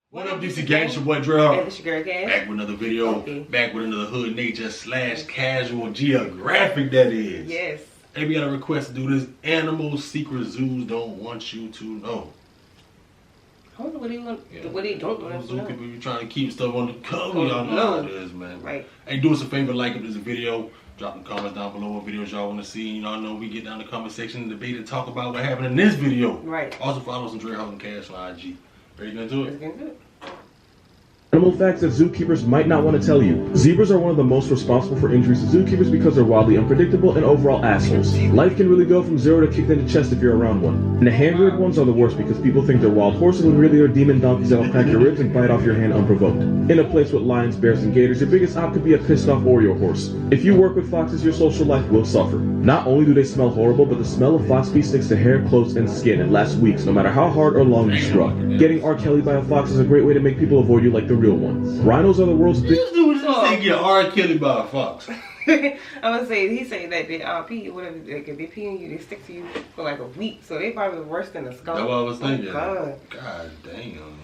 What up, DC Gang? It's your boy DreadHawk. And it's your girl, Cass. Back with another video. Back with another HoodNature / CasualGeographic, that is. Yes. Hey, we got a request to do this. Animal secret zoos don't want you to know. I don't know what he want. Yeah. What he don't want us to know. Zookeepers be trying to keep stuff on the cover. Y'all know how it is, man. Right. Hey, do us a favor, like up this video. Drop some comments down below what videos y'all want to see. Y'all know we get down in the comment section and debate and talk about what happened in this video. Right. Also follow us on DreadHawk and Cash on IG. Ready to get into it? Let's get into it. Animal facts that zookeepers might not want to tell you. Zebras are one of the most responsible for injuries to zookeepers because they're wildly unpredictable and overall assholes. Life can really go from zero to kicked in the chest if you're around one. And the hand-reared ones are the worst because people think they're wild horses when really they're demon donkeys that'll crack your ribs and bite off your hand unprovoked. In a place with lions, bears, and gators, your biggest op could be a pissed-off Oreo horse. If you work with foxes, your social life will suffer. Not only do they smell horrible, but the smell of fox pee sticks to hair, clothes, and skin and lasts weeks, no matter how hard or long you scrub. Getting R. Kelly by a fox is a great way to make people avoid you like the real one. Rhinos are the world's biggest. This dude just say get R. Kelly by a fox. I would say he say that they pee, whatever, like if they pee on you, they stick to you for like a week, so they probably worse than a skunk. That's what I was thinking. Oh, God damn.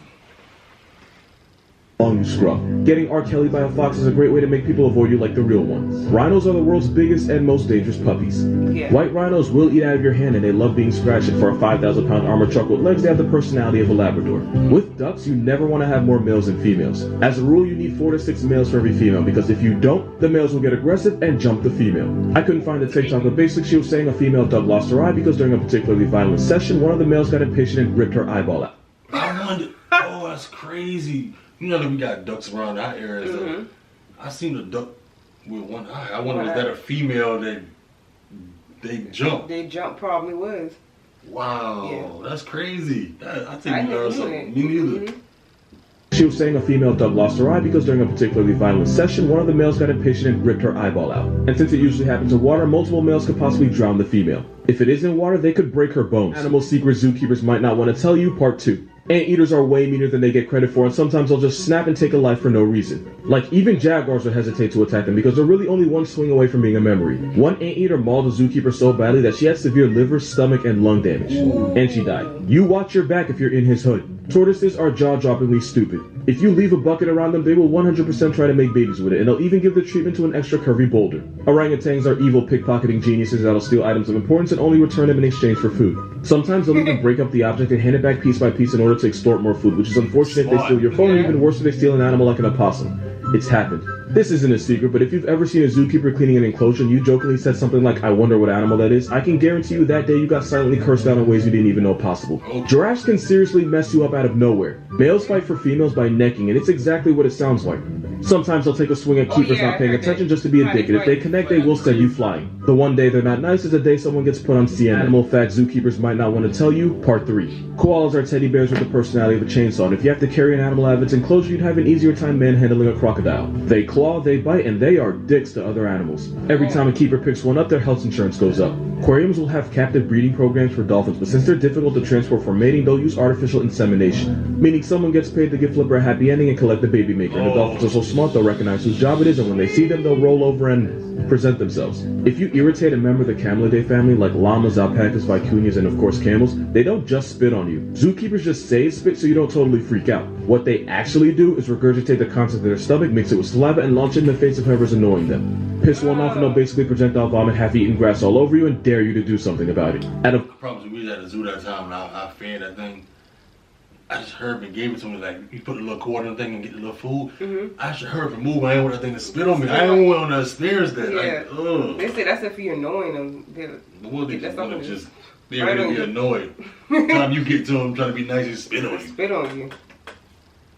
Long you scrub. Getting R. Kelly by a fox is a great way to make people avoid you like the real one. Rhinos are the world's biggest and most dangerous puppies. Yeah. White rhinos will eat out of your hand and they love being scratched, and for a 5,000-pound armored truck with legs, they have the personality of a Labrador. With ducks, you never want to have more males than females. As a rule, you need 4 to 6 males for every female, because if you don't, the males will get aggressive and jump the female. I couldn't find the TikTok, but basically she was saying a female duck lost her eye because during a particularly violent session, one of the males got impatient and ripped her eyeball out. I wonder, oh, that's crazy. You know that we got ducks around our area. I seen a duck with one eye. I wonder, was that a female that they jumped? They jump probably was. Wow, yeah. That's crazy. I think I you learned something. Me neither. She was saying a female duck lost her eye because during a particularly violent session, one of the males got impatient and ripped her eyeball out. And since it usually happens in water, multiple males could possibly drown the female. If it is in water, they could break her bones. Animal secret zookeepers might not want to tell you, part 2. Anteaters are way meaner than they get credit for, and sometimes they'll just snap and take a life for no reason. Like, even jaguars would hesitate to attack them because they're really only one swing away from being a memory. One anteater mauled a zookeeper so badly that she had severe liver, stomach, and lung damage. And she died. You watch your back if you're in his hood. Tortoises are jaw-droppingly stupid. If you leave a bucket around them, they will 100% try to make babies with it, and they'll even give the treatment to an extra curvy boulder. Orangutans are evil pickpocketing geniuses that'll steal items of importance and only return them in exchange for food. Sometimes they'll even break up the object and hand it back piece by piece in order to extort more food, which is unfortunate if they steal your phone, and even worse if they steal an animal like an opossum. It's happened. This isn't a secret, but if you've ever seen a zookeeper cleaning an enclosure and you jokingly said something like, "I wonder what animal that is," I can guarantee you that day you got silently cursed out in ways you didn't even know possible. Giraffes can seriously mess you up out of nowhere. Males fight for females by necking, and it's exactly what it sounds like. Sometimes they'll take a swing at keepers not paying attention just to be a dick, and if they connect, they will send you flying. The one day they're not nice is the day someone gets put on CNN. Animal facts zookeepers might not want to tell you, part 3. Koalas are teddy bears with the personality of a chainsaw, and if you have to carry an animal out of its enclosure, you'd have an easier time manhandling a crocodile. They claw, they bite, and they are dicks to other animals. Every time a keeper picks one up, their health insurance goes up. Aquariums will have captive breeding programs for dolphins, but since they're difficult to transport for mating, they'll use artificial insemination. Meaning someone gets paid to give Flipper a happy ending and collect the baby maker. And the dolphins are so smart, they'll recognize whose job it is, and when they see them, they'll roll over and present themselves. If you irritate a member of the camelidae family, like llamas, alpacas, vicuñas, and of course camels, they don't just spit on you. Zookeepers just say spit so you don't totally freak out. What they actually do is regurgitate the contents of their stomach, mix it with saliva, and launch it in the face of whoever's annoying them. Piss one off and they'll basically projectile vomit half-eaten grass all over you and dare you to do something about it. I promise you, we was at the zoo that time and I fed that thing. I just heard and gave it to me, like, you put a little quarter in the thing and get a little food. I should heard from move. I ain't want that thing to spit on me. I ain't want to experience that. Yeah. Like, ugh. They say that's if you're annoying them. Well, they just they're really annoyed. Time you get to them trying to be nice and spit on you. Spit on you.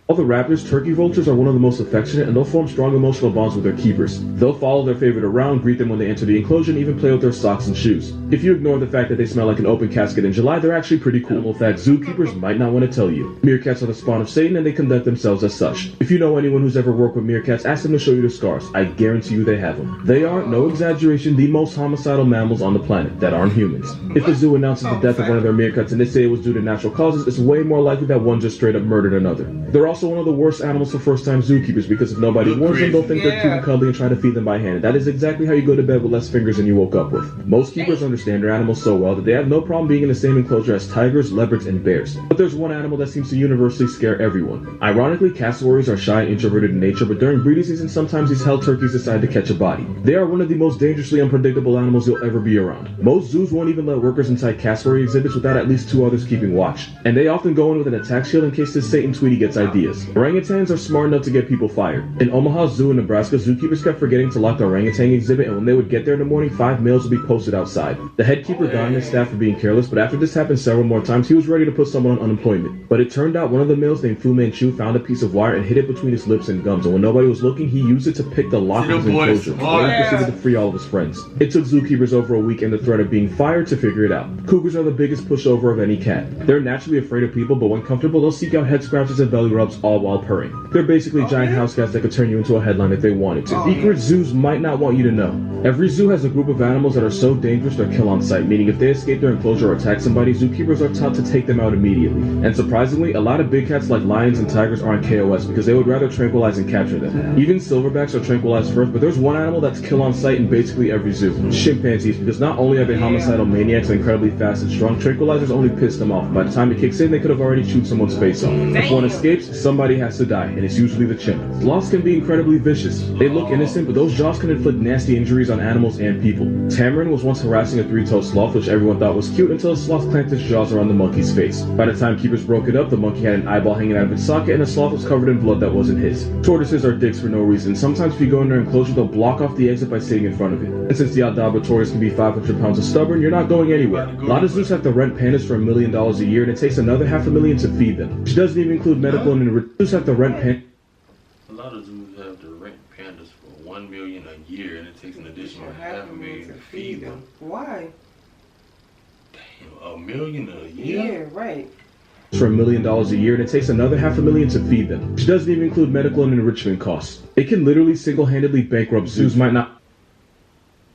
All the raptors, turkey vultures are one of the most affectionate, and they'll form strong emotional bonds with their keepers. They'll follow their favorite around, greet them when they enter the enclosure, and even play with their socks and shoes. If you ignore the fact that they smell like an open casket in July, they're actually pretty cool. Animal fact zookeepers might not want to tell you. Meerkats are the spawn of Satan, and they conduct themselves as such. If you know anyone who's ever worked with meerkats, ask them to show you their scars. I guarantee you they have them. They are, no exaggeration, the most homicidal mammals on the planet that aren't humans. If the zoo announces the death of one of their meerkats and they say it was due to natural causes, it's way more likely that one just straight up murdered another. They're also also one of the worst animals for first-time zookeepers because if nobody warns them, they'll think they're cute and cuddly and try to feed them by hand. And that is exactly how you go to bed with less fingers than you woke up with. Most keepers understand their animals so well that they have no problem being in the same enclosure as tigers, leopards, and bears. But there's one animal that seems to universally scare everyone. Ironically, cassowaries are shy and introverted in nature, but during breeding season, sometimes these hell turkeys decide to catch a body. They are one of the most dangerously unpredictable animals you'll ever be around. Most zoos won't even let workers inside cassowary exhibits without at least 2 others keeping watch. And they often go in with an attack shield in case this Satan Tweety gets ideas. Orangutans are smart enough to get people fired. In Omaha Zoo in Nebraska, zookeepers kept forgetting to lock the orangutan exhibit, and when they would get there in the morning, 5 males would be posted outside. The head keeper got on his staff for being careless, but after this happened several more times, he was ready to put someone on unemployment. But it turned out one of the males named Fu Manchu found a piece of wire and hid it between his lips and gums, and when nobody was looking, he used it to pick the lock of his enclosure. Then he proceeded to free all of his friends. It took zookeepers over a week and the threat of being fired to figure it out. Cougars are the biggest pushover of any cat. They're naturally afraid of people, but when comfortable, they'll seek out head scratches and belly rubs all while purring. They're basically giant house cats that could turn you into a headline if they wanted to. Secret zoos might not want you to know. Every zoo has a group of animals that are so dangerous they're kill on sight, meaning if they escape their enclosure or attack somebody, zookeepers are taught to take them out immediately. And surprisingly, a lot of big cats like lions and tigers aren't KOS because they would rather tranquilize and capture them. Even silverbacks are tranquilized first, but there's one animal that's kill on sight in basically every zoo. Chimpanzees, because not only are they homicidal maniacs and incredibly fast and strong, tranquilizers only piss them off. By the time it kicks in, they could have already chewed someone's face off. If one escapes, somebody has to die, and it's usually the chimp. Sloths can be incredibly vicious. They look innocent, but those jaws can inflict nasty injuries on animals and people. Tamarin was once harassing a 3-toed sloth, which everyone thought was cute until the sloth clamped its jaws around the monkey's face. By the time keepers broke it up, the monkey had an eyeball hanging out of its socket, and the sloth was covered in blood that wasn't his. Tortoises are dicks for no reason. Sometimes if you go in their enclosure, they'll block off the exit by sitting in front of it. And since the Aldabra tortoise can be 500 pounds of stubborn, you're not going anywhere. A lot of zoos have to rent pandas for $1 million a year, and it takes another $500,000 to feed them, which doesn't even include medical and zoos have to rent pandas. A lot of zoos have to rent pandas for $1 million a year, and it takes an additional $500,000 to feed them. Why? Damn, $1 million a year? Yeah, right. For $1 million a year, and it takes another $500,000 to feed them, which doesn't even include medical and enrichment costs. It can literally single-handedly bankrupt zoos. Might not.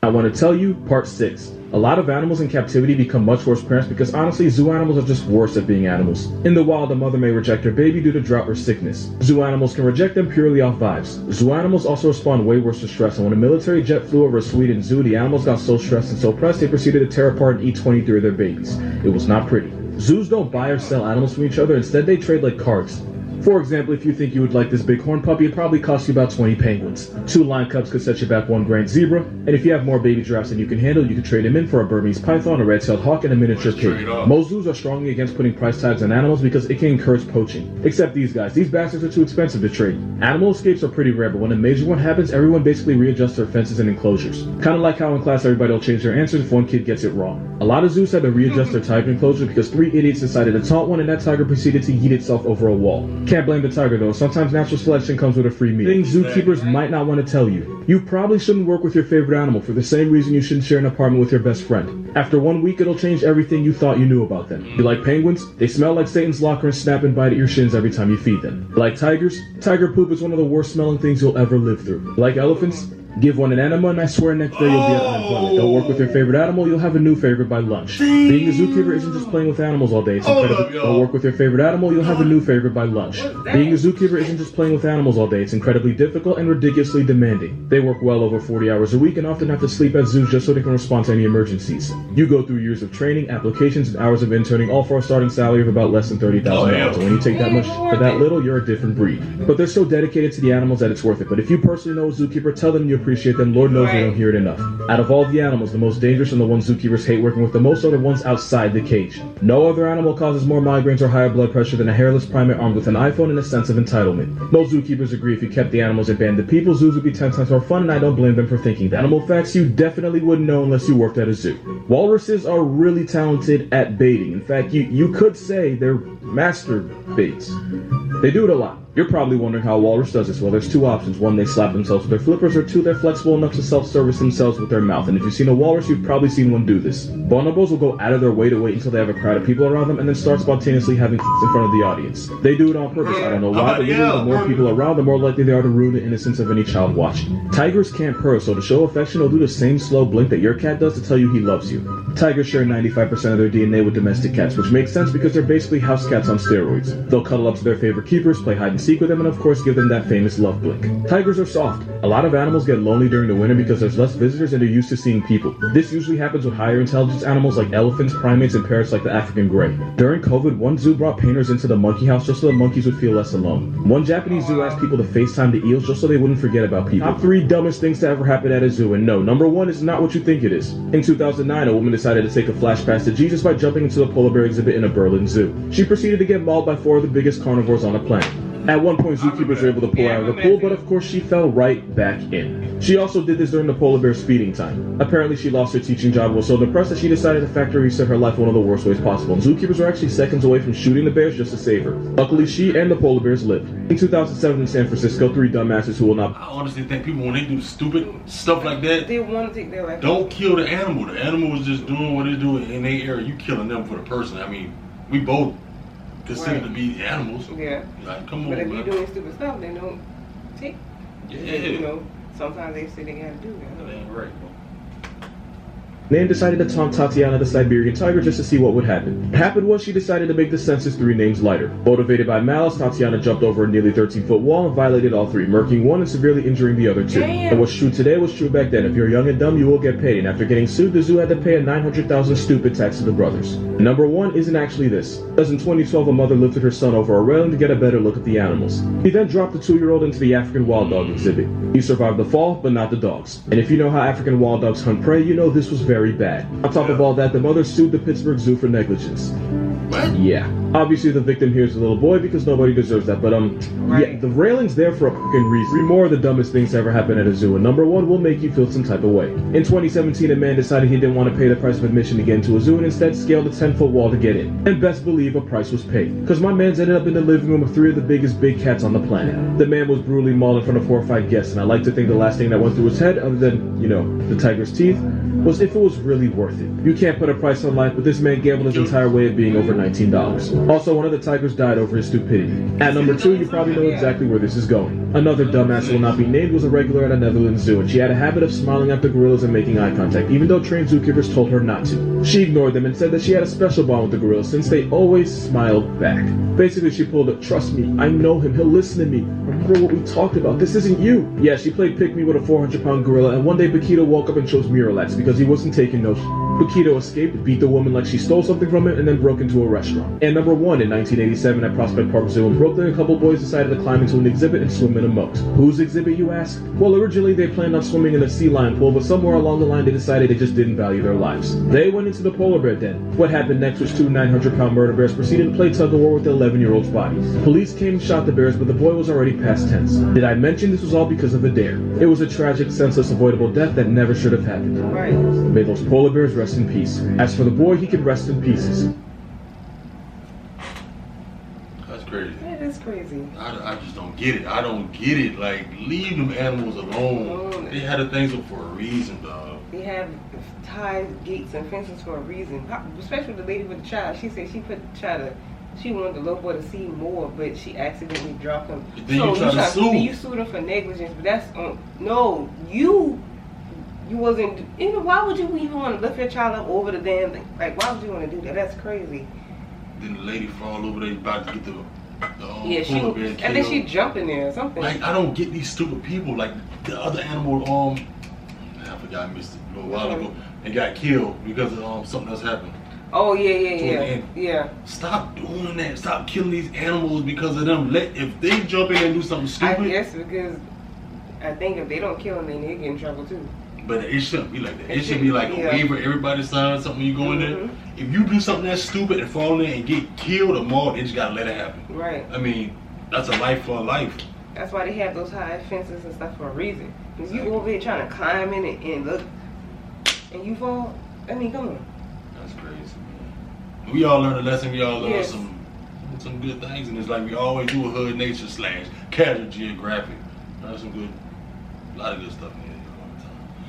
I want to tell you, part 6. A lot of animals in captivity become much worse parents because honestly, zoo animals are just worse at being animals. In the wild, a mother may reject her baby due to drought or sickness. Zoo animals can reject them purely off vibes. Zoo animals also respond way worse to stress, and when a military jet flew over a Sweden zoo, the animals got so stressed and so pressed they proceeded to tear apart and eat 23 of their babies. It was not pretty. Zoos don't buy or sell animals from each other, instead they trade like cards. For example, if you think you would like this bighorn puppy, it probably costs you about 20 penguins. 2 lion cubs could set you back 1 grand zebra, and if you have more baby giraffes than you can handle, you could trade them in for a Burmese python, a red-tailed hawk, and a miniature pig. Most zoos are strongly against putting price tags on animals because it can encourage poaching. Except these guys. These bastards are too expensive to trade. Animal escapes are pretty rare, but when a major one happens, everyone basically readjusts their fences and enclosures. Kinda like how in class everybody will change their answers if one kid gets it wrong. A lot of zoos had to readjust their tiger enclosure because 3 idiots decided to taunt one and that tiger proceeded to yeet itself over a wall. Can't blame the tiger though. Sometimes natural selection comes with a free meal. Things zookeepers might not want to tell you. You probably shouldn't work with your favorite animal for the same reason you shouldn't share an apartment with your best friend. After 1 week, it'll change everything you thought you knew about them. You like penguins? They smell like Satan's locker and snap and bite at your shins every time you feed them. You like tigers? Tiger poop is one of the worst smelling things you'll ever live through. You like elephants? Give one an enema and I swear next day you'll be at unemployment. Don't work with your favorite animal, you'll have a new favorite by lunch. Being a zookeeper isn't just playing with animals all day, it's incredibly... Don't work with your favorite animal, you'll have a new favorite by lunch. Being a zookeeper isn't just playing with animals all day, it's incredibly difficult and ridiculously demanding. They work well over 40 hours a week and often have to sleep at zoos just so they can respond to any emergencies. You go through years of training, applications, and hours of interning, all for a starting salary of about less than $30,000. And when you take that much for that little, you're a different breed. But they're so dedicated to the animals that it's worth it. But if you personally know a zookeeper, tell them you appreciate them. Lord knows they don't hear it enough. Out of all the animals, the most dangerous and the ones zookeepers hate working with the most are the ones outside the cage. No other animal causes more migraines or higher blood pressure than a hairless primate armed with an iPhone and a sense of entitlement. Most zookeepers agree if you kept the animals at banned the people, zoos would be 10 times more fun, and I don't blame them for thinking that. Animal facts you definitely wouldn't know unless you worked at a zoo. Walruses are really talented at baiting. In fact, you could say they're master baits. They do it a lot. You're probably wondering how a walrus does this. Well, there's 2 options. 1, they slap themselves with their flippers, or 2, they're flexible enough to self-service themselves with their mouth, and if you've seen a walrus, you've probably seen one do this. Bonobos will go out of their way to wait until they have a crowd of people around them and then start spontaneously having in front of the audience. They do it on purpose. I don't know why, but literally the more people around, the more likely they are to ruin the innocence of any child watching. Tigers can't purr, so to show affection, they'll do the same slow blink that your cat does to tell you he loves you. Tigers share 95% of their DNA with domestic cats, which makes sense because they're basically house cats on steroids. They'll cuddle up to their favorite keepers, play hide and seek with them, and of course give them that famous love blink. Tigers are soft. A lot of animals get lonely during the winter because there's less visitors and they're used to seeing people. This usually happens with higher intelligence animals like elephants, primates, and parrots like the African grey. During COVID, one zoo brought painters into the monkey house just so the monkeys would feel less alone. One Japanese zoo asked people to FaceTime the eels just so they wouldn't forget about people. Top 3 dumbest things to ever happen at a zoo, and no, number 1 is not what you think it is. In 2009, a woman decided to take a flash pass to Jesus by jumping into the polar bear exhibit in a Berlin zoo. She proceeded to get mauled by 4 of the biggest carnivores on the planet. At one point, zookeepers were able to pull her out of the pool, but of course she fell right back in. She also did this during the polar bear's feeding time. Apparently she lost her teaching job and was so depressed that she decided to factory reset her life one of the worst ways possible. And zookeepers were actually seconds away from shooting the bears just to save her. Luckily, she and the polar bears lived. In 2007 in San Francisco, 3 dumbasses who will not... I honestly think people, when they do stupid stuff like that, they want to take their life. Don't kill the animal. The animal is just doing what it's doing in their area. You killing them for the person. I mean, we both consider to be animals. Yeah. Like, come on, but if man. you're doing stupid stuff, then don't take. Yeah. You know, sometimes they say they gotta do that. That ain't right, bro. Nan decided to taunt Tatiana the Siberian tiger just to see what would happen. What happened was she decided to make the census 3 names lighter. Motivated by malice, Tatiana jumped over a nearly 13-foot wall and violated all 3, murking 1 and severely injuring the other 2. Damn. And what's true today was true back then. If you're young and dumb, you will get paid. And after getting sued, the zoo had to pay a $900,000 stupid tax to the brothers. Number 1 isn't actually this. Because in 2012, a mother lifted her son over a railing to get a better look at the animals. He then dropped the 2-year-old into the African wild dog exhibit. He survived the fall, but not the dogs. And if you know how African wild dogs hunt prey, you know this was very bad. On top of all that, the mother sued the Pittsburgh Zoo for negligence. What? Yeah. Obviously, the victim here is the little boy because nobody deserves that. But, Right. yeah, the railing's there for a fucking reason. 3 more of the dumbest things to ever happen at a zoo, and number 1 will make you feel some type of way. In 2017, a man decided he didn't want to pay the price of admission to get into a zoo and instead scaled a 10-foot wall to get in. And best believe a price was paid. Because my man's ended up in the living room of 3 of the biggest big cats on the planet. The man was brutally mauled in front of 4 or 5 guests, and I like to think the last thing that went through his head, other than, you know, the tiger's teeth, was if it was really worth it. You can't put a price on life, but this man gambled his entire way of being over $19. Also, one of the tigers died over his stupidity. At number 2, you probably know exactly where this is going. Another dumbass who will not be named was a regular at a Netherlands zoo, and she had a habit of smiling at the gorillas and making eye contact, even though trained zookeepers told her not to. She ignored them and said that she had a special bond with the gorillas since they always smiled back. Basically, she pulled a, "Trust me, I know him, he'll listen to me. Remember what we talked about, this isn't you." Yeah, she played pick-me with a 400-pound gorilla, and one day Paquito woke up and chose Miralax because he wasn't taking no shit. Paquito escaped, beat the woman like she stole something from him, and then broke into a restaurant. And number 1 in 1987 at Prospect Park Zoo in Brooklyn, a couple boys decided to climb into an exhibit and swim in a moat. Whose exhibit, you ask? Well, originally they planned on swimming in a sea lion pool, but somewhere along the line they decided they just didn't value their lives. They went into the polar bear den. What happened next was 2 900-pound murder bears proceeded to play tug-of-war with the 11-year-old's body. Police came and shot the bears, but the boy was already past tense. Did I mention this was all because of a dare? It was a tragic, senseless, avoidable death that never should have happened. Right. May those polar bears rest in peace. As for the boy, he can rest in pieces. That's crazy. That is crazy. I just don't get it. I don't get it. Like, leave them animals alone. They had the things up for a reason, dog. They have ties, gates, and fences for a reason. Especially the lady with the child. She said she put the child. She wanted the little boy to see more, but she accidentally dropped him. Then so you try to sue. You sued him for negligence, but that's no. You wasn't. Even why would you even want to lift your child up over the damn thing? Like, why would you want to do that? That's crazy. Then the lady fall over there about to get the yeah, she and then she jump in there or something. Like, I don't get these stupid people. Like the other animal, I forgot, I missed it a little while ago, and got killed because of something else happened. Oh yeah. Stop doing that. Stop killing these animals because of them. If they jump in and do something stupid. I guess because I think if they don't kill them, then they get in trouble too. But it shouldn't be like that. It should be like a waiver. Everybody sign something. You go in there. If you do something that's stupid and fall in there and get killed or mauled, they just gotta let it happen. Right. I mean, that's a life for a life. That's why they have those high fences and stuff for a reason. If you go over here trying to climb in it and look, and you fall, I mean, come on. That's crazy, man. We all learned a lesson. We all learned some good things, and it's like we always do a HoodNature / CasualGeographic. That's some good lot of good stuff in here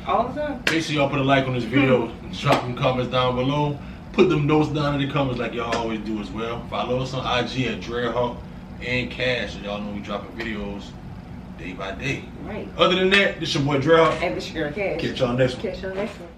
All the time. Make sure y'all put a like on this video. Drop some comments down below. Put them notes down in the comments like y'all always do as well. Follow us on IG at DreadHawk and Cash. So y'all know we dropping videos day by day. Right. Other than that, this your boy DreadHawk. And this your girl Cash. Catch y'all next one. Catch y'all next one.